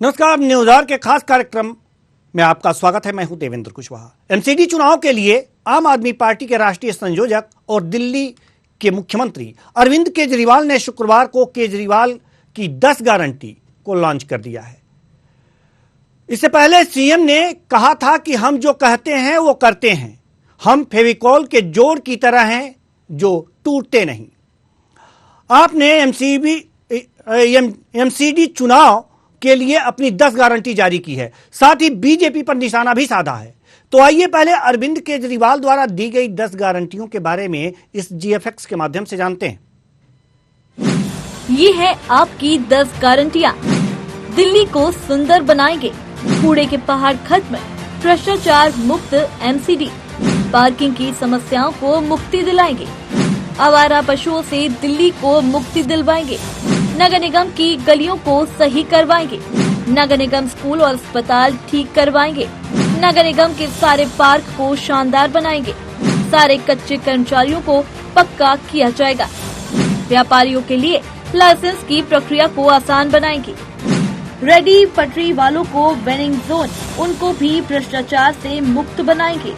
नमस्कार, news our के खास कार्यक्रम में आपका स्वागत है। मैं हूं देवेंद्र कुशवाहा। एमसीडी चुनाव के लिए आम आदमी पार्टी के राष्ट्रीय संयोजक और दिल्ली के मुख्यमंत्री अरविंद केजरीवाल ने शुक्रवार को केजरीवाल की 10 गारंटी को लॉन्च कर दिया है। इससे पहले सीएम ने कहा था कि हम जो कहते हैं वो करते हैं, हम फेविकॉल के जोड़ की तरह हैं जो टूटते नहीं। आपने एमसीडी चुनाव के लिए अपनी 10 गारंटी जारी की है, साथ ही बीजेपी पर निशाना भी साधा है। तो आइए पहले अरविंद केजरीवाल द्वारा दी गई 10 गारंटियों के बारे में इस जीएफएक्स के माध्यम से जानते हैं। ये है आपकी 10 गारंटियां। दिल्ली को सुंदर बनाएंगे, कूड़े के पहाड़ खत्म, भ्रष्टाचार मुक्त एमसीडी, पार्किंग की समस्याओं को मुक्ति दिलाएंगे, आवारा पशुओं से दिल्ली को मुक्ति दिलवाएंगे, नगर निगम की गलियों को सही करवाएंगे, नगर निगम स्कूल और अस्पताल ठीक करवाएंगे, नगर निगम के सारे पार्क को शानदार बनाएंगे, सारे कच्चे कर्मचारियों को पक्का किया जाएगा, व्यापारियों के लिए लाइसेंस की प्रक्रिया को आसान बनाएंगे, रेडी पटरी वालों को वेंडिंग जोन, उनको भी भ्रष्टाचार से मुक्त बनाएंगे।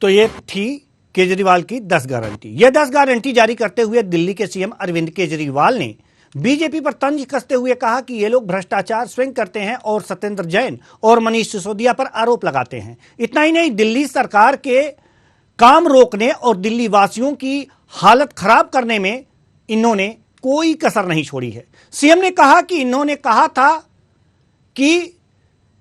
तो ये थी केजरीवाल की 10 गारंटी। यह 10 गारंटी जारी करते हुए दिल्ली के सीएम अरविंद केजरीवाल ने बीजेपी पर तंज कसते हुए कहा कि ये लोग भ्रष्टाचार स्वयं करते हैं और सत्येंद्र जैन और मनीष सिसोदिया पर आरोप लगाते हैं। इतना ही नहीं, दिल्ली सरकार के काम रोकने और दिल्ली वासियों की हालत खराब करने में इन्होंने कोई कसर नहीं छोड़ी है। सीएम ने कहा कि इन्होंने कहा था कि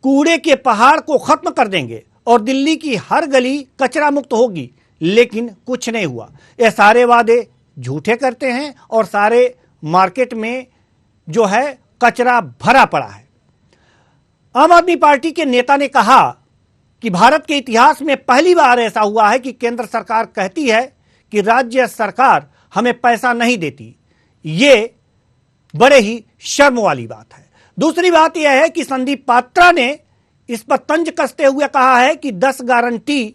कूड़े के पहाड़ को खत्म कर देंगे और दिल्ली की हर गली कचरा मुक्त होगी, लेकिन कुछ नहीं हुआ। ये सारे वादे झूठे करते हैं और सारे मार्केट में जो है कचरा भरा पड़ा है। आम आदमी पार्टी के नेता ने कहा कि भारत के इतिहास में पहली बार ऐसा हुआ है कि केंद्र सरकार कहती है कि राज्य सरकार हमें पैसा नहीं देती। ये बड़े ही शर्म वाली बात है। दूसरी बात यह है कि संदीप पात्रा ने इस पर तंज कसते हुए कहा है कि 10 गारंटी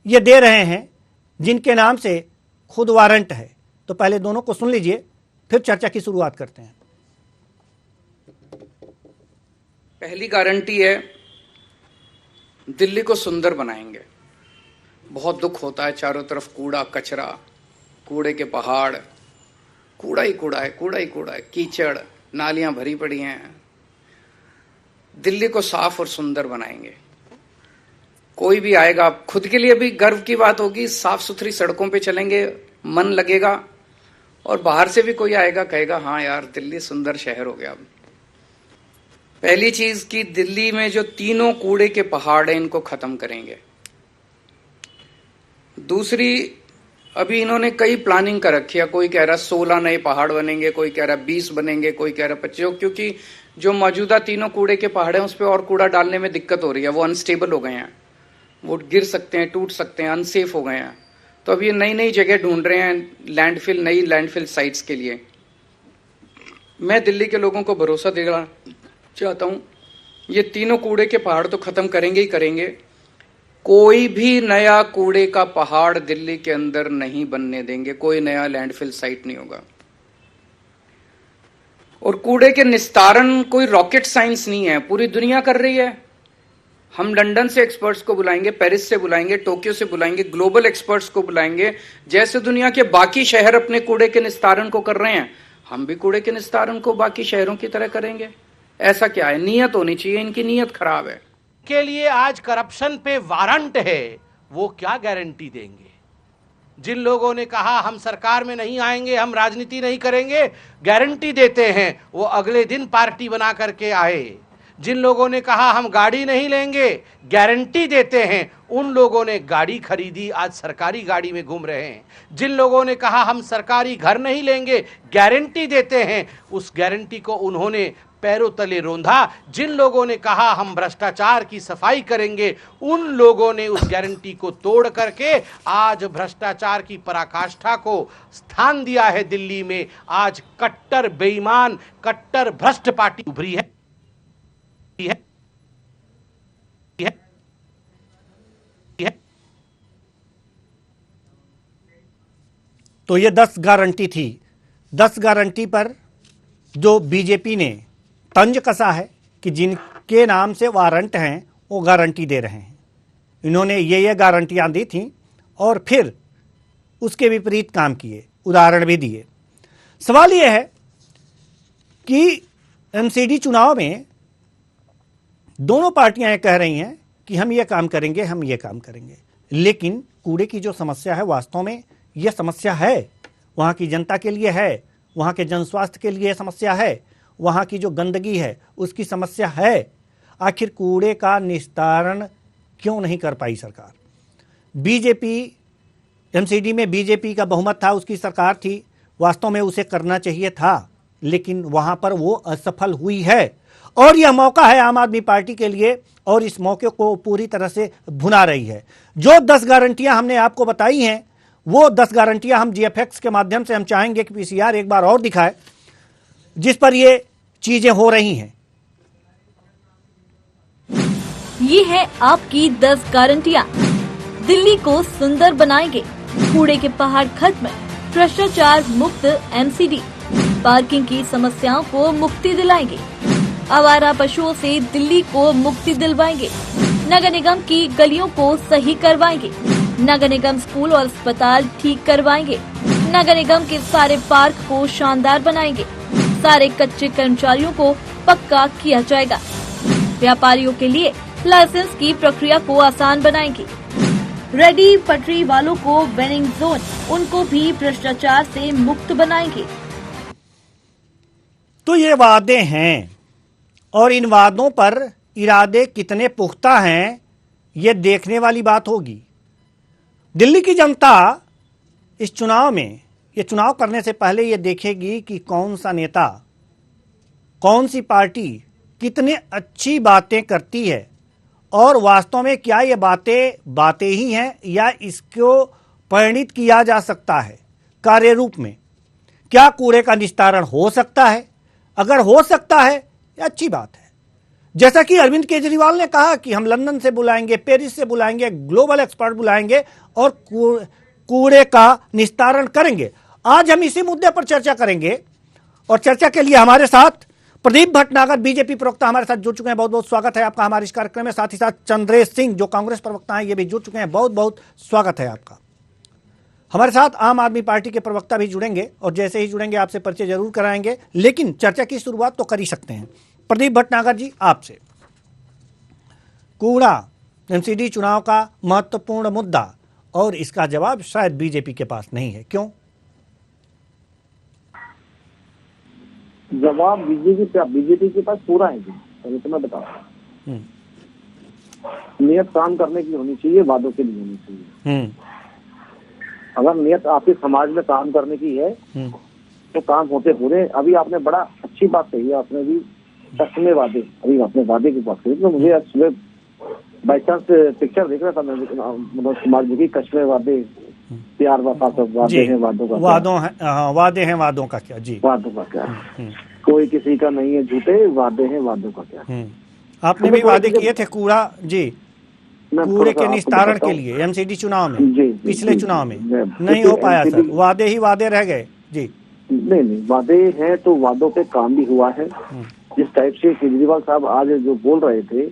ये दे रहे हैं जिनके नाम से खुद वारंट है। तो पहले दोनों को सुन लीजिए, फिर चर्चा की शुरुआत करते हैं। पहली गारंटी है, दिल्ली को सुंदर बनाएंगे। बहुत दुख होता है, चारों तरफ कूड़ा कचरा, कूड़े के पहाड़, कूड़ा ही कूड़ा है, कूड़ा ही कूड़ा है, कीचड़, नालियां भरी पड़ी हैं। दिल्ली को साफ और सुंदर बनाएंगे। कोई भी आएगा, खुद के लिए भी गर्व की बात होगी, साफ सुथरी सड़कों पे चलेंगे, मन लगेगा, और बाहर से भी कोई आएगा कहेगा हाँ यार दिल्ली सुंदर शहर हो गया। पहली चीज कि दिल्ली में जो तीनों कूड़े के पहाड़ हैं इनको खत्म करेंगे। दूसरी, अभी इन्होंने कई प्लानिंग कर रखी है। कोई कह रहा 16 नए पहाड़ बनेंगे, कोई कह रहा 20 बनेंगे, कोई कह रहा 25, क्योंकि जो मौजूदा तीनों कूड़े के पहाड़ हैं उस पर और कूड़ा डालने में दिक्कत हो रही है। वो अनस्टेबल हो गए हैं, वो गिर सकते हैं, टूट सकते हैं, अनसेफ हो गए हैं। तो अब ये नई नई जगह ढूंढ रहे हैं लैंडफिल, नई लैंडफिल साइट्स के लिए। मैं दिल्ली के लोगों को भरोसा देना चाहता हूं, ये तीनों कूड़े के पहाड़ तो खत्म करेंगे ही करेंगे। कोई भी नया कूड़े का पहाड़ दिल्ली के अंदर नहीं बनने देंगे, कोई नया लैंडफिल साइट नहीं होगा। और कूड़े के निस्तारण कोई रॉकेट साइंस नहीं है, पूरी दुनिया कर रही है। हम लंदन से एक्सपर्ट्स को बुलाएंगे, पेरिस से बुलाएंगे, टोक्यो से बुलाएंगे, ग्लोबल एक्सपर्ट्स को बुलाएंगे। जैसे दुनिया के बाकी शहर अपने कूड़े के निस्तारण को कर रहे हैं, हम भी कूड़े के निस्तारण को बाकी शहरों की तरह करेंगे। ऐसा क्या है, नीयत होनी चाहिए, इनकी नीयत खराब है। के लिए आज करप्शन पे वारंट है, वो क्या गारंटी देंगे? जिन लोगों ने कहा हम सरकार में नहीं आएंगे, हम राजनीति नहीं करेंगे, गारंटी देते हैं वो अगले दिन पार्टी बना करके आए। जिन लोगों ने कहा हम गाड़ी नहीं लेंगे, गारंटी देते हैं उन लोगों ने गाड़ी खरीदी, आज सरकारी गाड़ी में घूम रहे हैं। जिन लोगों ने कहा हम सरकारी घर नहीं लेंगे, गारंटी देते हैं, उस गारंटी को उन्होंने पैरों तले रौंदा। जिन लोगों ने कहा हम भ्रष्टाचार की सफाई करेंगे, उन लोगों ने उस गारंटी को तोड़ करके आज भ्रष्टाचार की पराकाष्ठा को स्थान दिया है। दिल्ली में आज कट्टर बेईमान, कट्टर भ्रष्ट पार्टी उभरी है। तो ये 10 गारंटी थी। 10 गारंटी पर जो बीजेपी ने तंज कसा है कि जिनके नाम से वारंट हैं वो गारंटी दे रहे हैं। इन्होंने ये गारंटियां दी थी और फिर उसके विपरीत काम किए, उदाहरण भी दिए। सवाल यह है कि एमसीडी चुनाव में दोनों पार्टियां कह रही हैं कि हम ये काम करेंगे, हम ये काम करेंगे, लेकिन कूड़े की जो समस्या है वास्तव में यह समस्या है, वहाँ की जनता के लिए है, वहाँ के जन स्वास्थ्य के लिए समस्या है, वहाँ की जो गंदगी है उसकी समस्या है। आखिर कूड़े का निस्तारण क्यों नहीं कर पाई सरकार? बीजेपी, एमसीडी में बीजेपी का बहुमत था, उसकी सरकार थी, वास्तव में उसे करना चाहिए था, लेकिन वहाँ पर वो असफल हुई है। और यह मौका है आम आदमी पार्टी के लिए, और इस मौके को पूरी तरह से भुना रही है। जो 10 गारंटियां हमने आपको बताई हैं, वो 10 गारंटियां हम जीएफएक्स के माध्यम से हम चाहेंगे कि पीसीआर एक बार और दिखाए, जिस पर ये चीजें हो रही हैं। ये है आपकी 10 गारंटियां। दिल्ली को सुंदर बनाएंगे, कूड़े के पहाड़ खत्म, भ्रष्टाचार मुक्त एमसीडी, पार्किंग की समस्याओं को मुक्ति दिलाएंगे, आवारा पशुओं से दिल्ली को मुक्ति दिलवाएंगे, नगर निगम की गलियों को सही करवाएंगे, नगर निगम स्कूल और अस्पताल ठीक करवाएंगे, नगर निगम के सारे पार्क को शानदार बनाएंगे, सारे कच्चे कर्मचारियों को पक्का किया जाएगा, व्यापारियों के लिए लाइसेंस की प्रक्रिया को आसान बनाएंगे, रेडी पटरी वालों को वेनिंग जोन, उनको भी भ्रष्टाचार से मुक्त बनाएंगे। तो ये वादे हैं, और इन वादों पर इरादे कितने पुख्ता हैं ये देखने वाली बात होगी। दिल्ली की जनता इस चुनाव में, ये चुनाव करने से पहले ये देखेगी कि कौन सा नेता, कौन सी पार्टी कितने अच्छी बातें करती है, और वास्तव में क्या ये बातें ही हैं या इसको परिणित किया जा सकता है कार्य रूप में। क्या कूड़े का निस्तारण हो सकता है? अगर हो सकता है ये अच्छी बात है। जैसा कि अरविंद केजरीवाल ने कहा कि हम लंदन से बुलाएंगे, पेरिस से बुलाएंगे, ग्लोबल एक्सपर्ट बुलाएंगे और कूड़े का निस्तारण करेंगे। आज हम इसी मुद्दे पर चर्चा करेंगे, और चर्चा के लिए हमारे साथ प्रदीप भटनागर बीजेपी प्रवक्ता हमारे साथ जुड़ चुके हैं। बहुत बहुत स्वागत है आपका हमारे इस कार्यक्रम में। साथ ही साथ चंद्रेश सिंह जो कांग्रेस प्रवक्ता हैं, ये भी जुड़ चुके हैं। बहुत बहुत स्वागत है आपका। हमारे साथ आम आदमी पार्टी के प्रवक्ता भी जुड़ेंगे, और जैसे ही जुड़ेंगे आपसे परिचय जरूर कराएंगे, लेकिन चर्चा की शुरुआत तो कर ही सकते हैं। प्रदीप भटनागर जी, आपसे, कूड़ा एमसीडी चुनाव का महत्वपूर्ण मुद्दा, और इसका जवाब शायद बीजेपी के पास नहीं है, क्यों? जवाब बीजेपी के पास पूरा है जी, पहले तो मैं बता रहा हूँ। नियत काम करने की होनी चाहिए, वादों के लिए होनी चाहिए। अगर नियत आपके समाज में काम करने की है तो काम होते पूरे। अभी आपने बड़ा अच्छी बात कही है, आपने भी कस्मे वादे, अभी आपने वादे की बात कही, तो मुझे आज सुबह बाई चांस पिक्चर देख रहा था मैं, मनोज कुमार जी की कस्मे वादे, प्यार वफा सब वादे हैं, वादों का वादे हैं, वादों का क्या जी, वादों का क्या, कोई किसी का नहीं है झूठे, वादे हैं, वादों का क्या। आपने भी वादे किए थे कूड़ा जी, कूड़े के निस्तारण के लिए एमसीडी चुनाव में, पिछले चुनाव में नहीं हो पाया सर, वादे ही वादे रह गए जी। नहीं, वादे हैं तो वादों पे काम भी हुआ है। जिस टाइप से केजरीवाल साहब आज जो बोल रहे थे,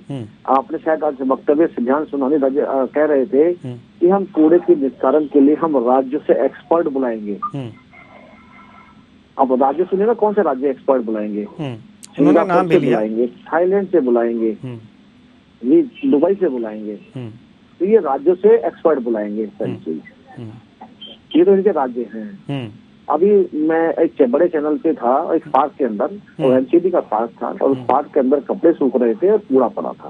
आपने शायद आज वक्तव्य से ध्यान सुनाने कह रहे थे कि हम कूड़े के निस्तारण के लिए हम राज्य से एक्सपर्ट बुलाएंगे। अब राज्य सुनिए ना, कौन से राज्य एक्सपर्ट बुलाएंगे? सिंगापुर से बुलाएंगे, थाईलैंड से बुलाएंगे, ये दुबई से बुलाएंगे, तो ये राज्यों से एक्सपर्ट बुलाएंगे सारी चीज। ये तो इनके राज्य हैं। अभी मैं एक बड़े चैनल पे था, एक पार्क के अंदर, और एमसीडी का पार्क था, और उस पार्क के अंदर कपड़े सूख रहे थे और कूड़ा पड़ा था।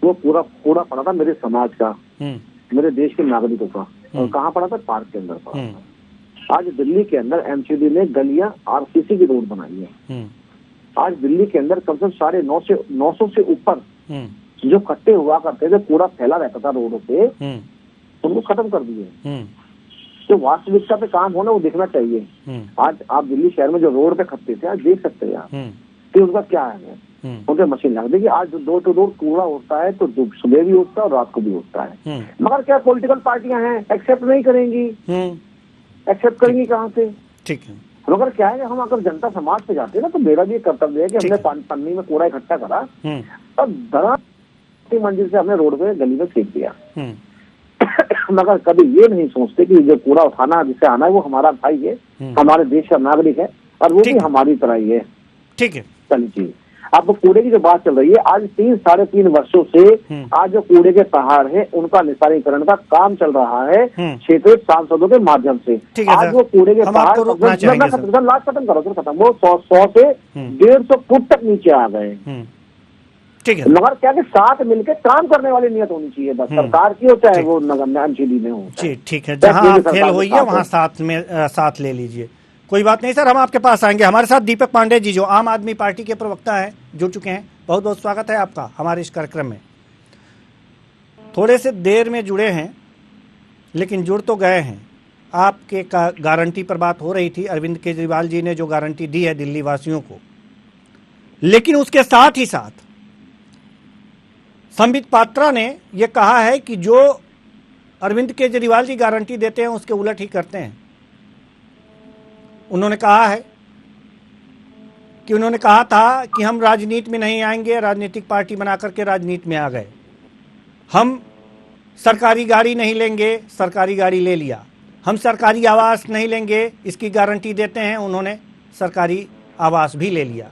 वो पूरा कूड़ा पड़ा था मेरे समाज का, मेरे देश के नागरिकों का। और कहाँ पड़ा था? पार्क के अंदर पड़ा था। आज दिल्ली के अंदर एमसीडी ने गलियां आरसीसी की रोड बनाई है। आज दिल्ली के अंदर कम से कम 900 से ऊपर जो कट्टे हुआ करते थे, कूड़ा फैला रहता था रोडों पे, उनको खत्म कर दिए। तो वास्तविकता पे काम होना वो देखना चाहिए। आज आप दिल्ली शहर में जो रोड पे खत्ते थे, आज देख सकते हैं आप कि उनका क्या है। उनके मशीन लग देगी। आज डोर टू डोर कूड़ा उठता है तो सुबह भी उठता है और रात को भी उठता है। मगर क्या पॉलिटिकल पार्टियां हैं एक्सेप्ट नहीं करेंगी? एक्सेप्ट करेंगी कहाँ से? ठीक मगर क्या है, हम अगर जनता समाज पे जाते हैं ना, तो मेरा भी कर्तव्य है कि हमने पन्नी में कूड़ा इकट्ठा करा, तब धरा मंजिल से हमने रोड पे गली में फेंक दिया। मगर कभी ये नहीं सोचते कि जो कूड़ा उठाना जिससे आना है वो हमारा भाई है, हमारे देश का नागरिक है, और वो भी हमारी तरह ही है। ठीक है, चलिए अब कूड़े की जो बात चल रही है, आज 3-3.5 वर्षों से आज जो कूड़े के पहाड़ है उनका निस्तारीकरण का काम चल रहा है क्षेत्रीय सांसदों के माध्यम से। आज वो कूड़े के पहाड़ लास्ट खत्म करो, खत्म, वो 100 से 150 फुट तक नीचे आ गए। ठीक है, मगर क्या कि साथ मिलकर काम करने वाली नियत होनी चाहिए, बस सरकार की हो चाहे वो नगर एमसीडी में हो। जी ठीक है, जहाँ फेल हुई है वहाँ साथ ले लीजिए, कोई बात नहीं सर, हम आपके पास आएंगे। हमारे साथ दीपक पांडे जी जो आम आदमी पार्टी के प्रवक्ता हैं जुड़ चुके हैं, बहुत बहुत स्वागत है आपका हमारे इस कार्यक्रम में। थोड़े से देर में जुड़े हैं लेकिन जुड़ तो गए हैं। आपके गारंटी पर बात हो रही थी, अरविंद केजरीवाल जी ने जो गारंटी दी है दिल्ली वासियों को, लेकिन उसके साथ ही साथ संबित पात्रा ने यह कहा है कि जो अरविंद केजरीवाल जी गारंटी देते हैं उसके उलट ही करते हैं। उन्होंने कहा है कि उन्होंने कहा था कि हम राजनीति में नहीं आएंगे, राजनीतिक पार्टी बना करके राजनीति में आ गए। हम सरकारी गाड़ी नहीं लेंगे, सरकारी गाड़ी ले लिया। हम सरकारी आवास नहीं लेंगे, इसकी गारंटी देते हैं, उन्होंने सरकारी आवास भी ले लिया।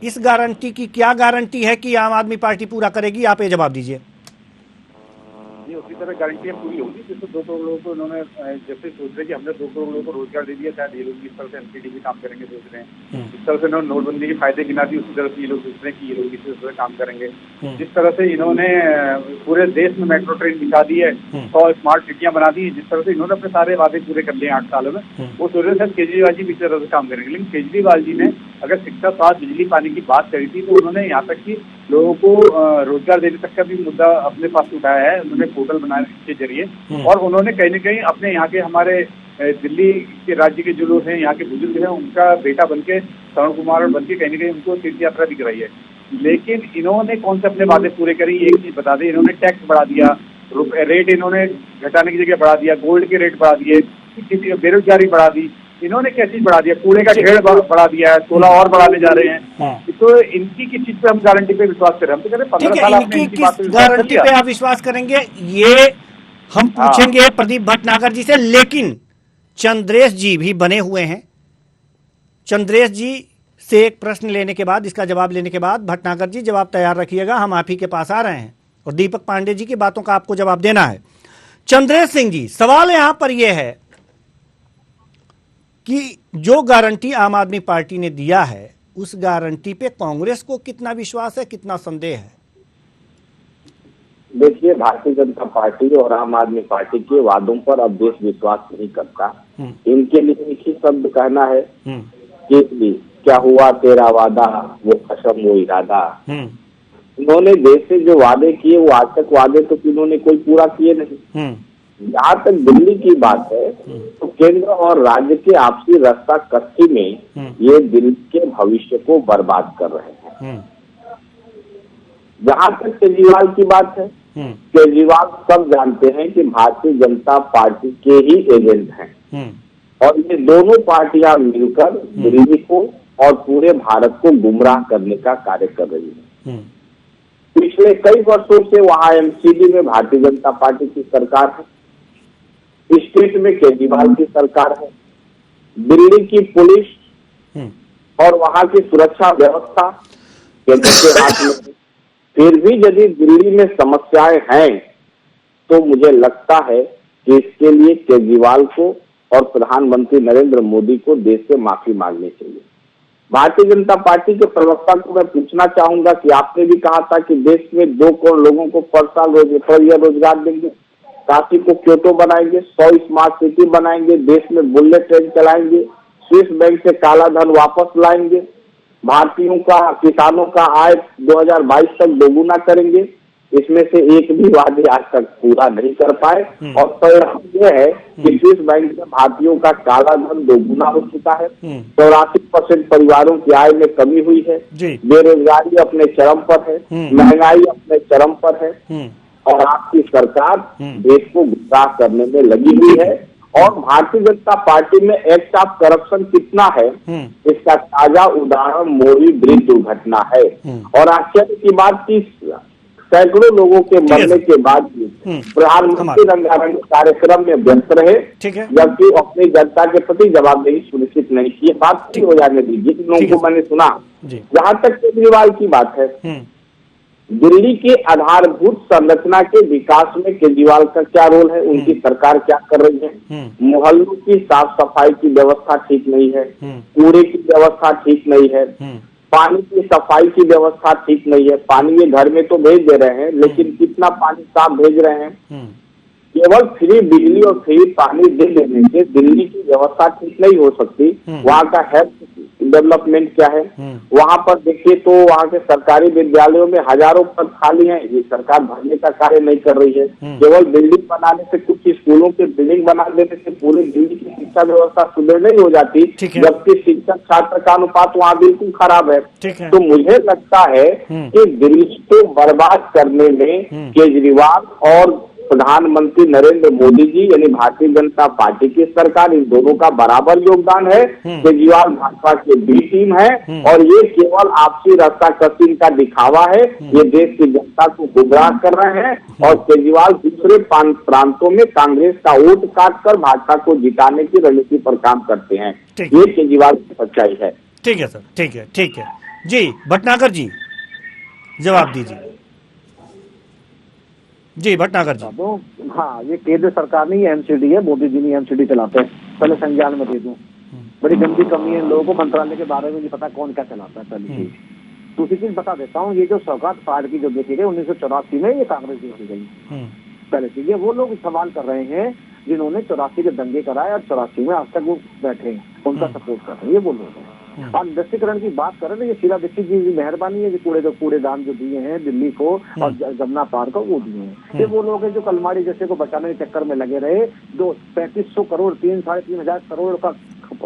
इस गारंटी की क्या गारंटी है कि आम आदमी पार्टी पूरा करेगी, आप ये जवाब दीजिए। उसी तरह गारंटियां पूरी होगी जिससे 2 करोड़ लोगों को उन्होंने जैसे सोच रहे कि हमने 2 करोड़ लोगों को रोजगार दे दिया, शायद ये लोग इस तरह से एमसीडी भी काम करेंगे सोच रहे हैं। जिस तरह से इन्होंने नोटबंदी के फायदे गिना दी उसी तरह से ये लोग सोच रहे हैं कि ये लोग इसी तरह काम करेंगे। जिस तरह से इन्होंने पूरे देश में मेट्रो ट्रेन बिछा दी है, 100 स्मार्ट सिटियां बना दी, जिस तरह से इन्होंने अपने सारे वादे पूरे कर लिए 8 सालों में, वो सोच रहे थे केजरीवाल जी इसी तरह से काम करेंगे। लेकिन केजरीवाल जी ने अगर शिक्षा, स्वास्थ्य, बिजली, पानी की बात करी थी तो उन्होंने यहाँ तक कि लोगों को रोजगार देने तक का भी मुद्दा अपने पास उठाया है। उन्होंने पोर्टल बनाने के जरिए, और उन्होंने कहीं न कहीं अपने यहाँ के हमारे दिल्ली के राज्य के जो लोग हैं, यहाँ के बुजुर्ग हैं, उनका बेटा बनके श्रवण कुमार बनके कहीं न कहीं उनको तीर्थ यात्रा भी कराई है। लेकिन इन्होंने कौन से अपने वादे पूरे करी, एक चीज बता दें, इन्होंने टैक्स बढ़ा दिया, रेट इन्होंने घटाने की जगह बढ़ा दिया, गोल्ड के रेट बढ़ा दिए, बेरोजगारी बढ़ा दी। इन्होंने क्या चीज बढ़ा दिया, कूड़े का ढेर बढ़ा दिया है, 16 और बढ़ाने जा रहे हैं। तो इनकी किस चीज पे हम गारंटी पे विश्वास करें? हम तो कह रहे 15 साल आपने इनकी गारंटी पे आप विश्वास करेंगे, ये हम पूछेंगे प्रदीप भटनागर जी से। लेकिन चंद्रेश जी भी बने हुए हैं। चंद्रेश जी से एक प्रश्न लेने के बाद, इसका जवाब लेने के बाद, भटनागर जी जवाब तैयार रखिएगा, हम आप ही के पास आ रहे हैं और दीपक पांडे जी की बातों का आपको जवाब देना है। चंद्रेश सिंह जी, सवाल यहां पर यह है कि जो गारंटी आम आदमी पार्टी ने दिया है उस गारंटी पे कांग्रेस को कितना विश्वास है, कितना संदेह है? देखिए, भारतीय जनता पार्टी और आम आदमी पार्टी के वादों पर अब देश विश्वास नहीं करता। इनके लिए एक ही शब्द कहना है कि क्या हुआ तेरा वादा, वो कसम वो इरादा। इन्होंने देश से जो वादे किए वो आज तक वादे तो इन्होंने कोई पूरा किए नहीं। जहाँ तक दिल्ली की बात है तो केंद्र और राज्य के आपसी रास्ता कस्ती में ये दिल्ली के भविष्य को बर्बाद कर रहे हैं। जहाँ तक केजरीवाल की बात है, केजरीवाल सब जानते हैं कि भारतीय जनता पार्टी के ही एजेंट हैं और ये दोनों पार्टियां मिलकर दिल्ली को और पूरे भारत को गुमराह करने का कार्य कर रही है। पिछले कई वर्षों से वहाँ एमसीडी में भारतीय जनता पार्टी की सरकार है, स्टेट में केजरीवाल की सरकार है, दिल्ली की पुलिस और वहाँ की सुरक्षा व्यवस्था केंद्र के हाथ में है। फिर भी यदि दिल्ली में समस्याएं हैं तो मुझे लगता है कि इसके लिए केजरीवाल को और प्रधानमंत्री नरेंद्र मोदी को देश से माफी मांगनी चाहिए। भारतीय जनता पार्टी के प्रवक्ता को मैं पूछना चाहूंगा कि आपने भी कहा था कि देश में 2 करोड़ लोगों को पर साल रोजगार देंगे, काशी को क्योटो बनाएंगे, 100 स्मार्ट सिटी बनाएंगे, देश में बुलेट ट्रेन चलाएंगे, स्विस बैंक से काला धन वापस लाएंगे, भारतीयों का, किसानों का आय 2022 तक दोगुना करेंगे। इसमें से एक भी वादे आज तक पूरा नहीं कर पाए और परिणाम ये है कि स्विस बैंक में भारतीयों का काला धन दोगुना हो चुका है। 84% परिवारों की आय में कमी हुई है, बेरोजगारी अपने चरम पर है, महंगाई अपने चरम पर है और आपकी सरकार देश को गुमराह करने में लगी हुई है और भारतीय जनता पार्टी में एक्ट ऑफ करप्शन कितना है इसका ताजा उदाहरण मोरी ब्रिज दुर्घटना है। और आश्चर्य की बात की सैकड़ों लोगों के मरने के बाद भी प्रधानमंत्री रंगारंग कार्यक्रम में व्यस्त रहे, जबकि अपनी जनता के प्रति जवाबदेही सुनिश्चित नहीं की। बात हो जाने दीजिए इन लोगों को मैंने सुना। जहां तक केजरीवाल की बात है, दिल्ली के आधारभूत संरचना के विकास में केजरीवाल का क्या रोल है, उनकी सरकार क्या कर रही है। मोहल्लों की साफ सफाई की व्यवस्था ठीक नहीं है, कूड़े की व्यवस्था ठीक नहीं है, पानी की सफाई की व्यवस्था ठीक नहीं है। पानी ये घर में तो भेज दे रहे हैं, लेकिन कितना पानी साफ भेज रहे हैं। केवल फ्री बिजली और फ्री पानी दे देने से दिल्ली की व्यवस्था ठीक नहीं हो सकती। वहाँ का हेल्थ डेवलपमेंट क्या है, वहाँ पर देखिए तो वहाँ के सरकारी विद्यालयों में हजारों पद खाली हैं, ये सरकार भरने का कार्य नहीं कर रही है। केवल बिल्डिंग बनाने से, कुछ स्कूलों के बिल्डिंग बना देने से पूरी दिल्ली की शिक्षा व्यवस्था सुदृढ़ नहीं हो जाती, जबकि शिक्षक छात्र का अनुपात वहाँ बिल्कुल खराब है। तो मुझे लगता है कि दिल्ली को बर्बाद करने में केजरीवाल और प्रधानमंत्री नरेंद्र मोदी जी यानी भारतीय जनता पार्टी की सरकार, इन दोनों का बराबर योगदान है। केजरीवाल भाजपा के बी टीम है और ये केवल आपसी रास्ता कसी का दिखावा है। ये देश की जनता को गुमराह कर रहे हैं और केजरीवाल दूसरे प्रांतों में कांग्रेस का वोट काट कर भाजपा को जिताने की रणनीति पर काम करते हैं। ये केजरीवाल की सच्चाई है। ठीक है सर, ठीक है जी। भटनागर जी जवाब दीजिए। जी भटनागर जी। हाँ, ये केंद्र सरकार नहीं एमसीडी है, मोदी जी नहीं एमसीडी चलाते हैं, पहले संज्ञान में दे दूं। बड़ी गंदी कमी है, लोगों को मंत्रालय के बारे में नहीं पता कौन क्या चलाता है। पहली चीज। दूसरी चीज बता देता हूँ, ये जो सौगात पार्टी जो देखी गई 1984 में, ये कांग्रेस देखी गई। पहले चीज वो लोग सवाल कर रहे हैं जिन्होंने 84 के दंगे कराए और 84 में आज तक वो बैठे हैं, उनका सपोर्ट कर रहे हैं, ये वो लोग हैं। और इंडस्ट्रीकरण की बात करें तो ये शीला दीक्षित जी की मेहरबानी है, जो कूड़ेदान जो दिए हैं दिल्ली को और जमुना पार को, वो दिए हैं। ये वो लोग हैं जो कलमाड़ी जैसे को बचाने के चक्कर में लगे रहे, 3500 करोड़ 3-3.5 करोड़ का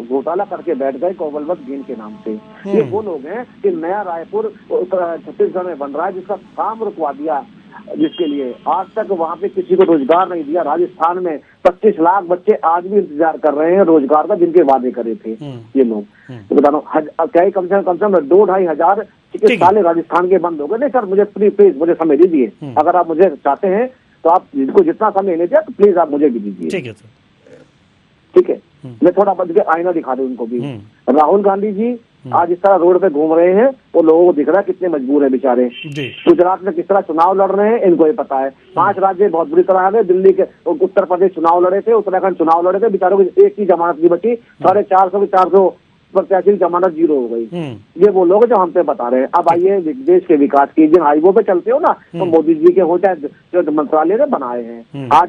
घोटाला करके बैठ गए कॉमनवेल्थ गेम के नाम से। ये वो लोग हैं कि नया रायपुर छत्तीसगढ़ में बन रहा है, जिसका काम रुकवा दिया, जिसके लिए आज तक वहाँ पे किसी को रोजगार नहीं दिया। राजस्थान में 25 लाख बच्चे आज भी इंतजार कर रहे हैं रोजगार का, जिनके वादे करे थे ये लोग। तो बता रहा हूँ, क्या कम से कम 2-2.5 हजार चिकित्सालय राजस्थान के बंद हो गए। नहीं सर, मुझे प्लीज मुझे समय दीजिए। अगर आप मुझे चाहते हैं तो आप जिनको जितना समय नहीं दिया तो प्लीज आप मुझे भी दीजिए। ठीक है सर, ठीक है। मैं थोड़ा बच के आईना दिखा दूं उनको भी। राहुल गांधी जी आज इस तरह रोड पे घूम रहे हैं, वो लोगों को दिख रहा है कितने मजबूर है बेचारे। गुजरात में किस तरह चुनाव लड़ रहे हैं इनको ये पता है। 5 राज्य बहुत बुरी तरह आ गए, दिल्ली के उत्तर प्रदेश चुनाव लड़े थे, उत्तराखंड चुनाव लड़े थे, बेचारों की एक ही जमानत नहीं बची। 450 के 400 प्रत्याशी की जमानत 0 हो गई। ये वो लोग जो हम पे बता रहे हैं। अब आइए देश के विकास की, जिन हाईवे पे चलते हो ना, तो मोदी जी के हो चाहे जो मंत्रालय ने बनाए हैं, आज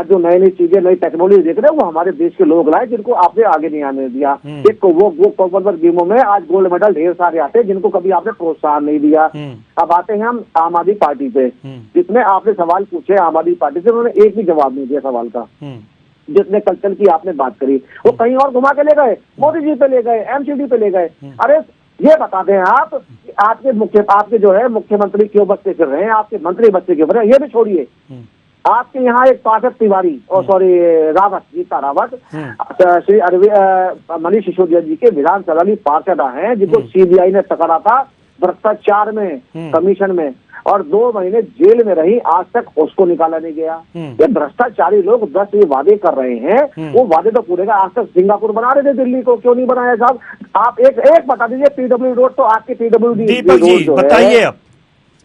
जो नई चीजें, नई टेक्नोलॉजी देख रहे हैं, वो हमारे देश के लोग लाए, जिनको आपने आगे नहीं आने दिया। एक तो वो कॉमनवेल्थ गेमों में आज गोल्ड मेडल ढेर सारे आते हैं, जिनको कभी आपने प्रोत्साहन नहीं दिया। अब आते हैं हम आम आदमी पार्टी पे, जिसमें आपने सवाल पूछे आम आदमी पार्टी से, उन्होंने एक भी जवाब नहीं दिया सवाल का। जिसने कल्चर की आपने बात करी, वो कहीं और घुमा के ले गए, मोदी जी पे ले गए, एमसीडी पे ले गए। अरे ये बता दें आप, आपके जो है मुख्यमंत्री क्यों बच्चे फिर रहे हैं, आपके मंत्री बच्चे क्यों फिर रहे हैं, ये भी छोड़िए। आपके यहाँ एक पाठक तिवारी और रावत, गीता रावत, श्री मनीष सिसोदिया जी के विधानसभा की पार्षद हैं, जिनको सीबीआई ने पकड़ा था भ्रष्टाचार में, कमीशन में, और 2 महीने जेल में रही, आज तक उसको निकाला नहीं गया। ये भ्रष्टाचारी लोग 10 ये वादे कर रहे हैं, वो वादे तो पूरे का। आज तक सिंगापुर बना रहे थे, दिल्ली को क्यों नहीं बनाया साहब? आप एक बता दीजिए, पीडब्ल्यू रोड तो आपके पीडब्ल्यूडी बताइए।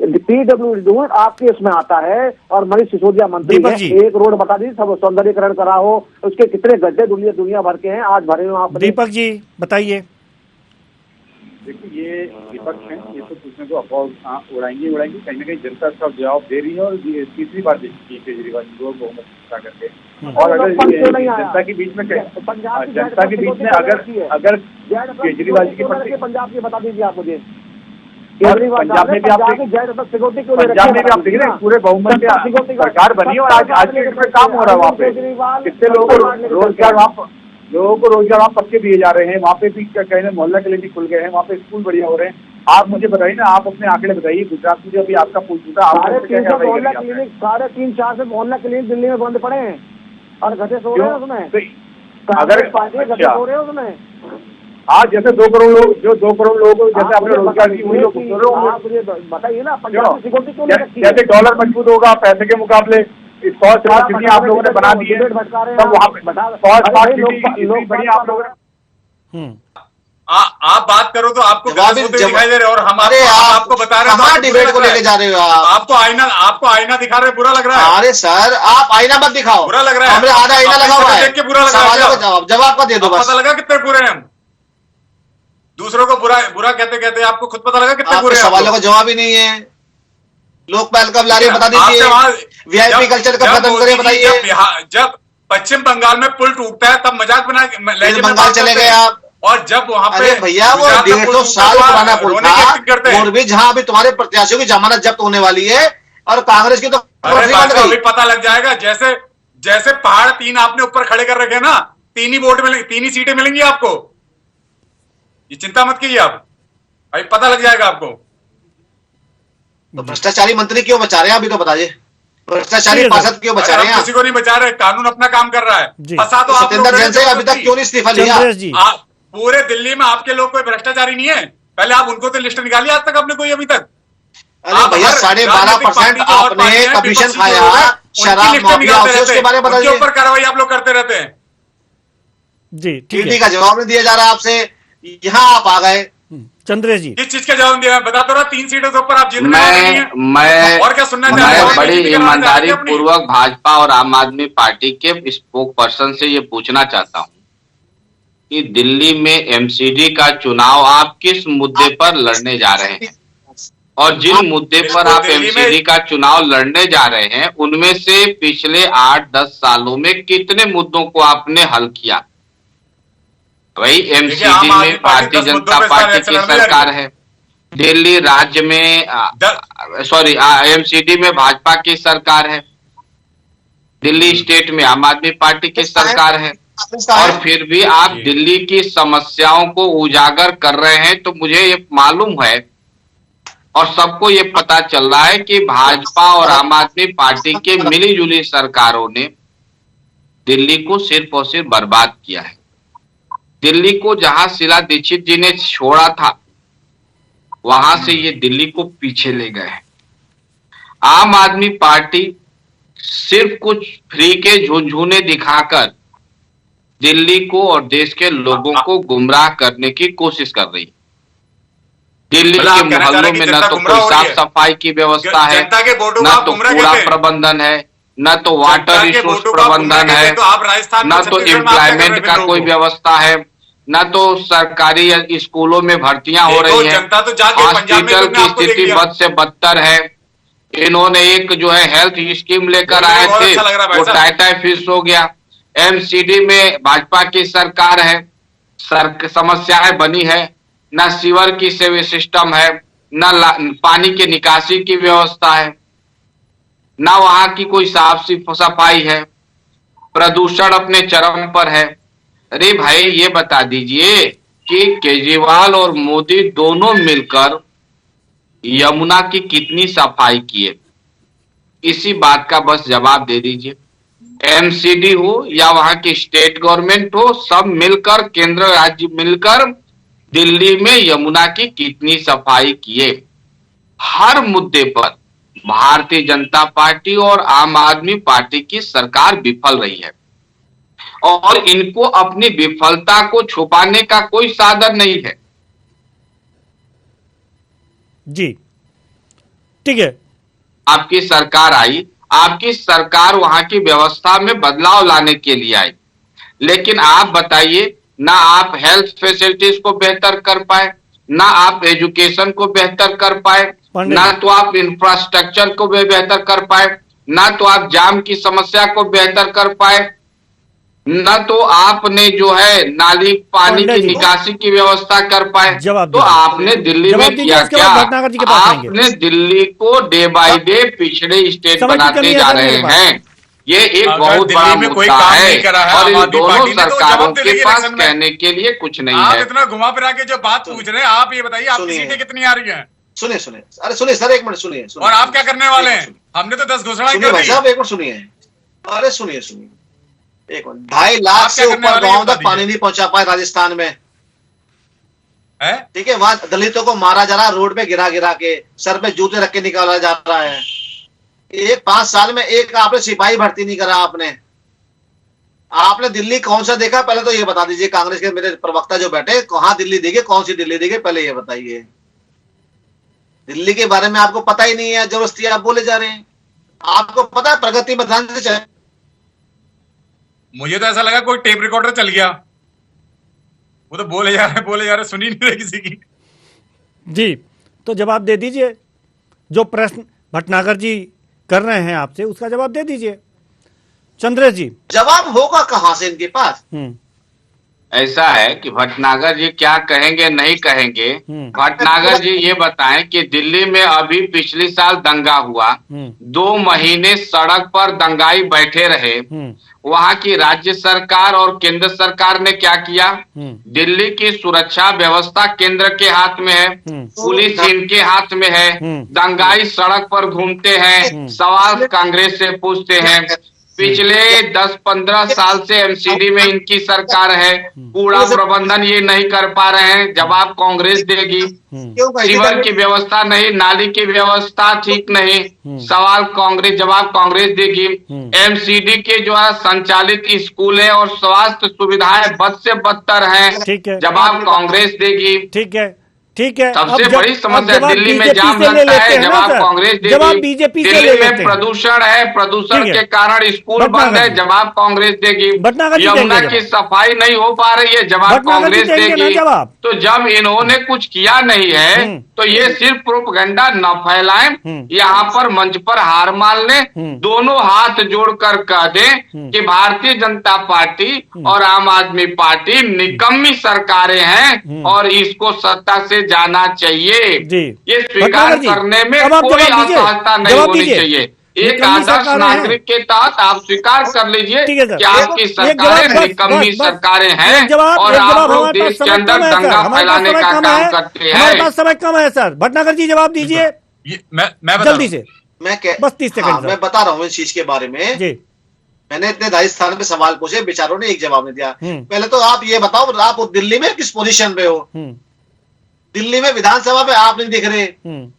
पीडब्ल्यूडी रोड आपके इसमें आता है और मनीष सिसोदिया मंत्री है। एक रोड बता दीजिए, सब सौंदर्यीकरण करा हो, उसके कितने गड्ढे दुनिया भर के हैं, आज भरे हो आप। दीपक जी बताइए। देखिए, ये विपक्ष है, ये तो कुछ न कुछ अफवाह उड़ाएंगे, कहीं ना कहीं जनता इसका जवाब दे रही है। और तीसरी बार देखी केजरीवाल जी को बहुमत करके, और अगर जनता के बीच में अगर केजरीवाल जी के प्रति, पंजाब के बता दीजिए आप मुझे, पंजाब में भी आप देख रहे हैं, पूरे बहुमत में सरकार बनी और आज के डेट में काम हो रहा है। वहाँ पे कितने लोगों को रोजगार वहाँ पक्के दिए जा रहे हैं। वहाँ पे भी कहने मोहल्ला क्लिनिक खुल गए हैं, वहाँ पे स्कूल बढ़िया हो रहे हैं। आप मुझे बताइए ना, आप अपने आंकड़े बताइए, गुजरात में जो अभी आपका पुल टूटा, 3-4 से मोहल्ला क्लिनिक दिल्ली में बंद पड़े हैं। और गधे सो रहे हैं उसमें, अगर गधे सो रहे हैं उसमें। आज जैसे 2 करोड़ लोग, जो 2 करोड़ लोगों को जैसे आपने रोजगार दी, वही लोग बताइए ना, पंजाब में सिक्योरिटी क्यों नहीं रखी? जैसे डॉलर मजबूत होगा पैसे के मुकाबले, 100 स्मार्ट सिटी आप लोगों ने बना दी है, तब वहाँ पे 100 स्मार्ट सिटी इतनी बड़ी आप लोगों ने। आप बात करो तो आपको दिखाई दे रहे, और हमारे आपको बता रहे हैं डिबेट को लेके जा रहे हो आप। आपको आईना दिखा रहे, बुरा लग रहा है। अरे सर आप आईना मत दिखाओ, बुरा लग रहा है। हमने आधा आईना लगा हुआ है, देख के बुरा लग रहा है। जवाब का दे दो बस। पता लगा कितने बुरे हैं हम, दूसरों को बुरा कहते कहते आपको खुद पता लगा कितने बुरे हैं। सवालों का जवाब ही नहीं है। लोकपाल कब ला रही है बता दीजिए, वीआईपी कल्चर कब खत्म करें बताइए। जब पश्चिम बंगाल में पुल टूटता है तब मजाक बना बंगाल चले गए आप, और जब वहां पे भैया वो 150 साल पुराना पुल था, और भी जहां अभी तुम्हारे प्रत्याशियों की जमानत जब्त होने वाली है और कांग्रेस की तो अभी पता लग जाएगा। जैसे पहाड़ 3 आपने ऊपर खड़े कर रखे ना, 3 ही वोट मिलेंगे, 3 ही सीटें मिलेंगी आपको, ये चिंता मत कीजिए आप, अभी पता लग जाएगा आपको। तो भ्रष्टाचारी मंत्री क्यों बचा रहे हैं अभी तो बताइए, भ्रष्टाचारी पार्षद क्यों बचा रहे हैं? किसी को नहीं बचा रहे, कानून अपना काम कर रहा है। फंसा तो सत्येंद्र जैन से अभी तक क्यों नहीं इस्तीफा लिया? पूरे दिल्ली में आपके लोग कोई भ्रष्टाचारी नहीं है, पहले आप उनको तो लिस्ट निकालिए, आज तक आपने कोई अभी तक। अरे भैया 12.5% आपने कमीशन खाया शराब माफिया से, उसके बारे में बताइए। ऊपर कार्रवाई आप लोग करते रहते हैं जी, ठीक है। का जवाब नहीं दिया जा रहा आपसे, यहाँ आप आ गए। चंद्रेश जी किस चीज का जवाब दिया? बता तो रहा, 3 सीटों से ऊपर आप जीतने वाले नहीं हैं। मैं और क्या सुनना चाहते हैं? मैं बड़ी ईमानदारी पूर्वक भाजपा और आम आदमी पार्टी के स्पोक पर्सन से ये पूछना चाहता हूँ कि दिल्ली में एमसीडी का चुनाव आप किस मुद्दे पर लड़ने जा रहे हैं, और जिन मुद्दे पर आप एमसीडी का चुनाव लड़ने जा रहे हैं उनमें से पिछले 8-10 सालों में कितने मुद्दों को आपने हल किया? वही एमसीडी में भारतीय जनता पार्टी की सरकार है, दिल्ली राज्य में एमसीडी में भाजपा की सरकार है, दिल्ली स्टेट में आम आदमी पार्टी की सरकार है, और फिर भी आप दिल्ली की समस्याओं को उजागर कर रहे हैं। तो मुझे ये मालूम है और सबको ये पता चल रहा है कि भाजपा और आम आदमी पार्टी के मिली जुली सरकारों ने दिल्ली को सिर्फ और सिर्फ बर्बाद किया है। दिल्ली को जहां शीला दीक्षित जी ने छोड़ा था वहां से ये दिल्ली को पीछे ले गए हैं। आम आदमी पार्टी सिर्फ कुछ फ्री के झुनझुने दिखाकर दिल्ली को और देश के लोगों को गुमराह करने की कोशिश कर रही है। दिल्ली के मोहल्लों में न तो कोई साफ सफाई की व्यवस्था है, न तो कूड़ा प्रबंधन है, न तो वाटर रिसोर्स प्रबंधन है, न तो एम्प्लॉयमेंट का कोई व्यवस्था है, न तो सरकारी स्कूलों में भर्तियां हो रही हैं, हॉस्पिटल की स्थिति बद से बदतर है। इन्होंने एक जो है हेल्थ स्कीम लेकर आए थे, वो टाइफाइड हो गया। एमसीडी में भाजपा की सरकार है, समस्याएं बनी है, न सीवर की सेवेज सिस्टम है, न पानी के निकासी की व्यवस्था है, न वहां की कोई साफ सफाई है, प्रदूषण अपने चरम पर है। अरे भाई ये बता दीजिए कि केजरीवाल और मोदी दोनों मिलकर यमुना की कितनी सफाई किए, इसी बात का बस जवाब दे दीजिए। एमसीडी हो या वहां की स्टेट गवर्नमेंट हो, सब मिलकर, केंद्र राज्य मिलकर दिल्ली में यमुना की कितनी सफाई किए। हर मुद्दे पर भारतीय जनता पार्टी और आम आदमी पार्टी की सरकार विफल रही है, और इनको अपनी विफलता को छुपाने का कोई साधन नहीं है। जी ठीक है। आपकी सरकार आई, आपकी सरकार वहां की व्यवस्था में बदलाव लाने के लिए आई, लेकिन आप बताइए, ना आप हेल्थ फैसिलिटीज को बेहतर कर पाए, ना आप एजुकेशन को बेहतर कर पाए, ना तो आप इंफ्रास्ट्रक्चर को बेहतर कर पाए, ना तो आप जाम की समस्या को बेहतर कर पाए, न तो आपने जो है नाली पानी की निकासी की व्यवस्था कर पाए। तो आपने दिल्ली में किया क्या? आपने दिल्ली को डे बाय डे पिछड़े स्टेट बनाते जा रहे हैं। ये एक बहुत बड़ा मुद्दा है, और इन दोनों सरकारों के पास कहने के लिए कुछ नहीं है। इतना घुमा फिरा के जो बात पूछ रहे हैं, आप ये बताइए आपकी सीटें कितनी आ रही हैं? सुनिए, अरे सुनिए सर, एक मिनट सुनिए। और आप क्या करने वाले हैं? हमने तो 10 घोषणाएं कर दी। भाई साहब एक मिनट सुनिए, अरे सुनिए, 2.5 लाख से ऊपर गांव तक पानी नहीं पहुंचा पाए राजस्थान में, ठीक है। वहां दलितों को मारा जा रहा है, रोड पे गिरा गिरा के, सर पे जूते रख के निकाला जा रहा है। 5 साल में एक आपने सिपाही भर्ती नहीं करा। आपने दिल्ली कौन सा देखा, पहले तो ये बता दीजिए। कांग्रेस के मेरे प्रवक्ता जो बैठे, कहां दिल्ली देखी, कौन सी दिल्ली देखी, पहले ये बताइए। दिल्ली के बारे में आपको पता ही नहीं है, जबरदस्ती आप बोले जा रहे हैं। आपको पता है प्रगति मैदान से चले। मुझे तो ऐसा लगा कोई टेप रिकॉर्डर चल गया, वो तो बोले जा रहे सुनी नहीं रहे किसी की। जी, तो जवाब दे दीजिए, जो प्रश्न भटनागर जी कर रहे हैं आपसे, उसका जवाब दे दीजिए चंद्रेश जी। जवाब होगा कहां से इनके पास? ऐसा है कि भटनागर जी क्या कहेंगे नहीं कहेंगे। भटनागर जी ये बताएं कि दिल्ली में अभी पिछले साल दंगा हुआ, 2 महीने सड़क पर दंगाई बैठे रहे। वहां की राज्य सरकार और केंद्र सरकार ने क्या किया? दिल्ली की सुरक्षा व्यवस्था केंद्र के हाथ में है, पुलिस इनके हाथ में है। दंगाई सड़क पर घूमते हैं, सवाल कांग्रेस से पूछते हैं। पिछले 10-15 साल से एमसीडी में इनकी सरकार है, कूड़ा प्रबंधन ये नहीं कर पा रहे हैं, जवाब कांग्रेस देगी। सीवर की व्यवस्था नहीं, नाली की व्यवस्था ठीक नहीं, सवाल कांग्रेस, जवाब कांग्रेस देगी। एमसीडी के जो है संचालित स्कूल है और स्वास्थ्य सुविधाएं बद से बदतर हैं, जवाब कांग्रेस देगी। ठीक है, ठीक है। सबसे बड़ी समस्या दिल्ली में जाम लगता है, जवाब कांग्रेस देगी। बीजेपी दिल्ली में प्रदूषण है, प्रदूषण के कारण स्कूल बंद है, जवाब कांग्रेस देगी। यमुना की सफाई नहीं हो पा रही है, जवाब कांग्रेस देगी। तो जब इन्होंने कुछ किया नहीं है तो ये सिर्फ प्रोपेगेंडा न फैलाएं, यहाँ पर मंच पर हार मान लें, दोनों हाथ जोड़कर कह दें कि भारतीय जनता पार्टी और आम आदमी पार्टी निकम्मी सरकारें हैं और इसको सत्ता से जाना चाहिए। ये स्वीकार करने में कोई असहजता नहीं होनी चाहिए। एक आदर्श नागरिक के तहत आप स्वीकार कर लीजिए कि आपकी सरकारें निकम्मी सरकारें हैं और आप लोग देश के अंदर दंगा फैलाने का काम करते हैं। हमारे पास समय कम है सर। भटनागर जी जवाब दीजिए मैं जल्दी से। बस 30 सेकंड। मैं बता रहा हूँ इस चीज के बारे में। मैंने इतने राजस्थान में सवाल पूछे, बेचारों ने एक जवाब नहीं दिया। पहले तो आप ये बताओ, आप दिल्ली में किस पोजीशन पे हो? दिल्ली में विधानसभा में आप नहीं दिख रहे,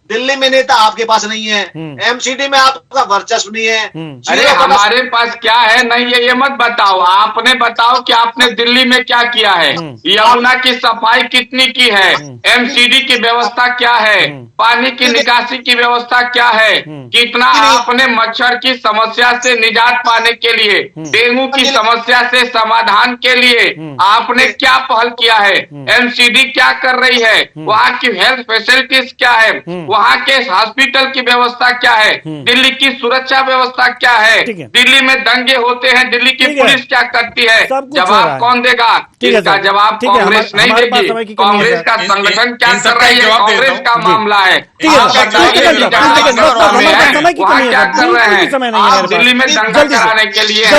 दिल्ली में नेता आपके पास नहीं है, एमसीडी में आपका वर्चस्व नहीं है। अरे हमारे पास क्या है नहीं है ये मत बताओ, आपने बताओ कि आपने दिल्ली में क्या किया है। यमुना की सफाई कितनी की है, एमसीडी की व्यवस्था क्या है, पानी की निकासी की व्यवस्था क्या है, कितना आपने मच्छर की समस्या से निजात पाने के लिए, डेंगू की समस्या से समाधान के लिए आपने क्या पहल किया है, एमसीडी क्या कर रही है, वहाँ की हेल्थ फैसिलिटीज क्या है, वहाँ के हॉस्पिटल की व्यवस्था क्या है, दिल्ली की सुरक्षा व्यवस्था क्या है, दिल्ली में दंगे होते हैं, दिल्ली की पुलिस क्या करती है, जवाब कौन देगा? इसका जवाब कांग्रेस नहीं देगी। कांग्रेस का संगठन क्या कर रही है, कांग्रेस का मामला है। क्या कर रहे हैं आप? दिल्ली में दंगा कराने के लिए हैं,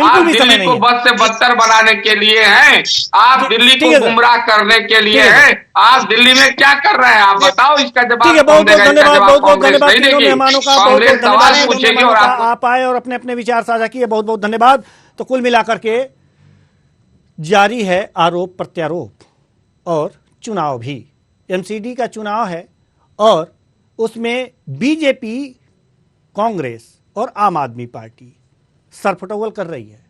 आप दिल्ली को बद से बदतर बनाने के लिए हैं, आप दिल्ली को गुमराह करने के लिए हैं, आप दिल्ली में क्या कर रहे हैं आप बताओ। इसका जवाब बहुत बहुत धन्यवाद, बहुत बहुत धन्यवाद तीनों मेहमानों का, बहुत बहुत सवाल पूछेगी और आप आए और अपने अपने विचार साझा किए, बहुत बहुत धन्यवाद। तो कुल मिलाकर के जारी है आरोप प्रत्यारोप और चुनाव भी। एमसीडी का चुनाव है और उसमें बीजेपी, कांग्रेस और आम आदमी पार्टी सरफटोल कर रही है,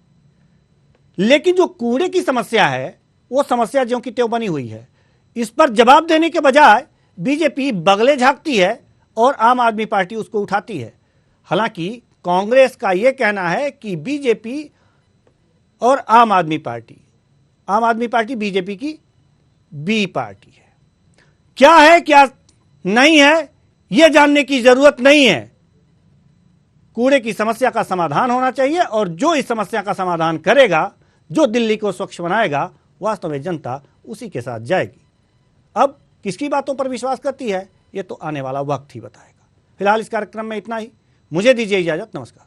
लेकिन जो कूड़े की समस्या है वो समस्या ज्यों की त्यों बनी हुई है। इस पर जवाब देने के बजाय बीजेपी बगले झांकती है और आम आदमी पार्टी उसको उठाती है। हालांकि कांग्रेस का यह कहना है कि बीजेपी और आम आदमी पार्टी बीजेपी की बी पार्टी है। क्या है क्या नहीं है यह जानने की जरूरत नहीं है। कूड़े की समस्या का समाधान होना चाहिए और जो इस समस्या का समाधान करेगा, जो दिल्ली को स्वच्छ बनाएगा, वास्तव में जनता उसी के साथ जाएगी। अब किसकी बातों पर विश्वास करती है ये तो आने वाला वक्त ही बताएगा। फिलहाल इस कार्यक्रम में इतना ही। मुझे दीजिए इजाजत। नमस्कार।